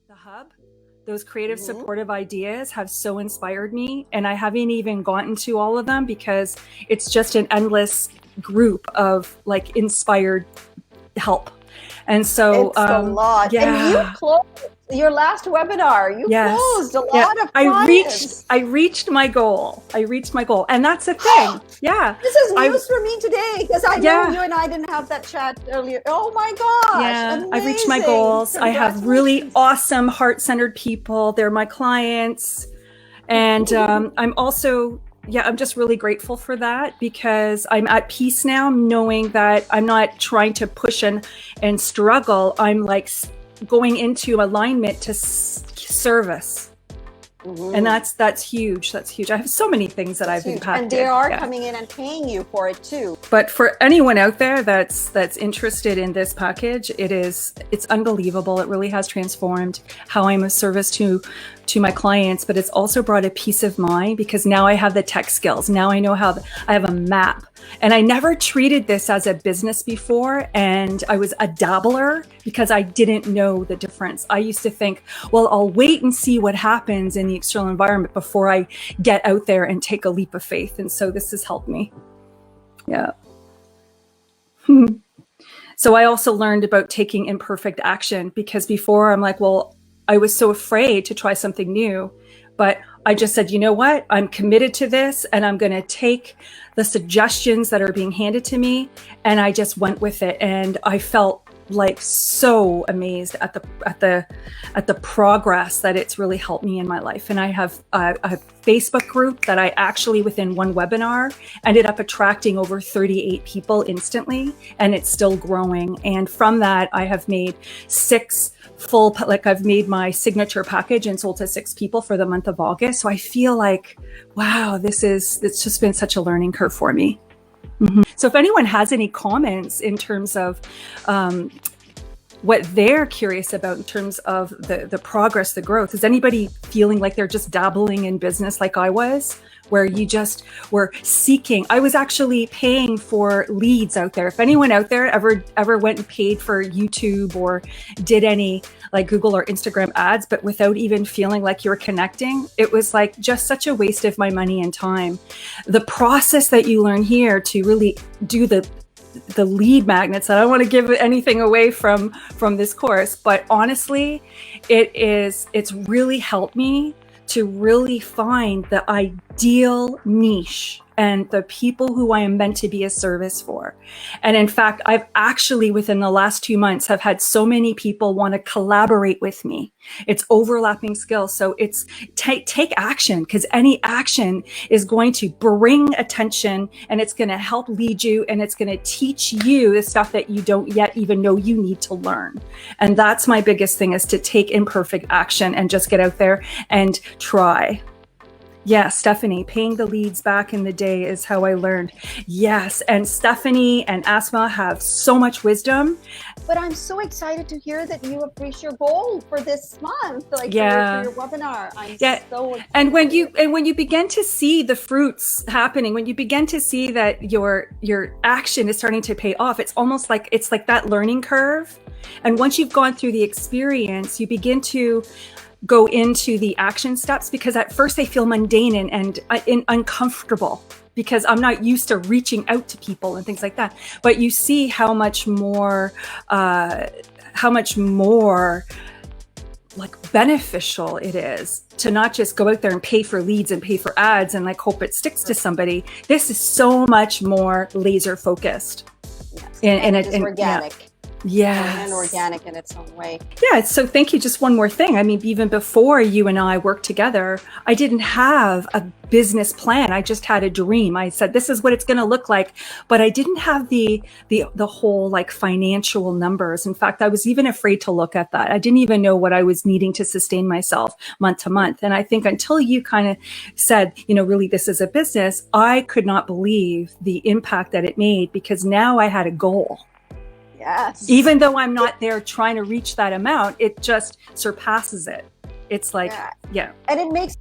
the hub, those creative supportive ideas have so inspired me, and I haven't even gotten to all of them because it's just an endless group of like inspired help. And so it's a lot. yeah. And you closed your last webinar. You closed a lot of clients. I reached my goal. And that's the thing. Yeah. This is news for me today because I know you and I didn't have that chat earlier. Oh my gosh. Yeah. Amazing. I reached my goals. I have really awesome heart-centered people. They're my clients. And I'm also, I'm just really grateful for that because I'm at peace now knowing that I'm not trying to push and struggle. I'm like going into alignment to service. And that's huge. That's huge. I have so many things that I've impacted. And they are coming in and paying you for it too. But for anyone out there that's interested in this package, it's unbelievable. It really has transformed how I'm of service to my clients, but it's also brought a peace of mind because now I have the tech skills. Now I know I have a map. And I never treated this as a business before. And I was a dabbler because I didn't know the difference. I used to think, well, I'll wait and see what happens in the external environment before I get out there and take a leap of faith. And so this has helped me. Yeah. So I also learned about taking imperfect action because before I'm like, well, I was so afraid to try something new, but I just said, you know what? I'm committed to this and I'm going to take the suggestions that are being handed to me. And I just went with it. And I felt like so amazed at the progress that it's really helped me in my life. And I have a Facebook group that I actually within one webinar ended up attracting over 38 people instantly, and it's still growing. And from that, I have made 6 full, like I've made my signature package and sold to 6 people for the month of August. So I feel like, wow, it's just been such a learning curve for me. So if anyone has any comments in terms of what they're curious about in terms of the progress, the growth, is anybody feeling like they're just dabbling in business like I was, where you just were seeking? I was actually paying for leads out there. If anyone out there ever went and paid for YouTube or did any like Google or Instagram ads, but without even feeling like you were connecting, it was like just such a waste of my money and time. The process that you learn here to really do the lead magnets, I don't want to give anything away from this course, but honestly, it's really helped me to really find the ideal niche and the people who I am meant to be a service for. And in fact, I've actually within the last 2 months have had so many people want to collaborate with me. It's overlapping skills. So it's take action, because any action is going to bring attention and it's going to help lead you and it's going to teach you the stuff that you don't yet even know you need to learn. And that's my biggest thing, is to take imperfect action and just get out there and try. Yeah, Stephanie, paying the leads back in the day is how I learned. Yes, and Stephanie and Asma have so much wisdom. But I'm so excited to hear that you have reached your goal for this month, like for your webinar. I'm so excited. And when you begin to see the fruits happening, when you begin to see that your action is starting to pay off, it's almost like it's like that learning curve. And once you've gone through the experience, you begin to go into the action steps, because at first they feel mundane and uncomfortable because I'm not used to reaching out to people and things like that. But you see how much more like beneficial it is to not just go out there and pay for leads and pay for ads and like hope it sticks to somebody. This is so much more laser focused. Yes. And it's organic. Yeah. Yes. And organic in its own way. Yeah. So thank you. Just one more thing. I mean, even before you and I worked together, I didn't have a business plan. I just had a dream. I said, this is what it's going to look like. But I didn't have the whole like financial numbers. In fact, I was even afraid to look at that. I didn't even know what I was needing to sustain myself month to month. And I think until you kind of said, really, this is a business, I could not believe the impact that it made, because now I had a goal. Yes. Even though I'm not there trying to reach that amount, it just surpasses it. It's like, yeah. And it makes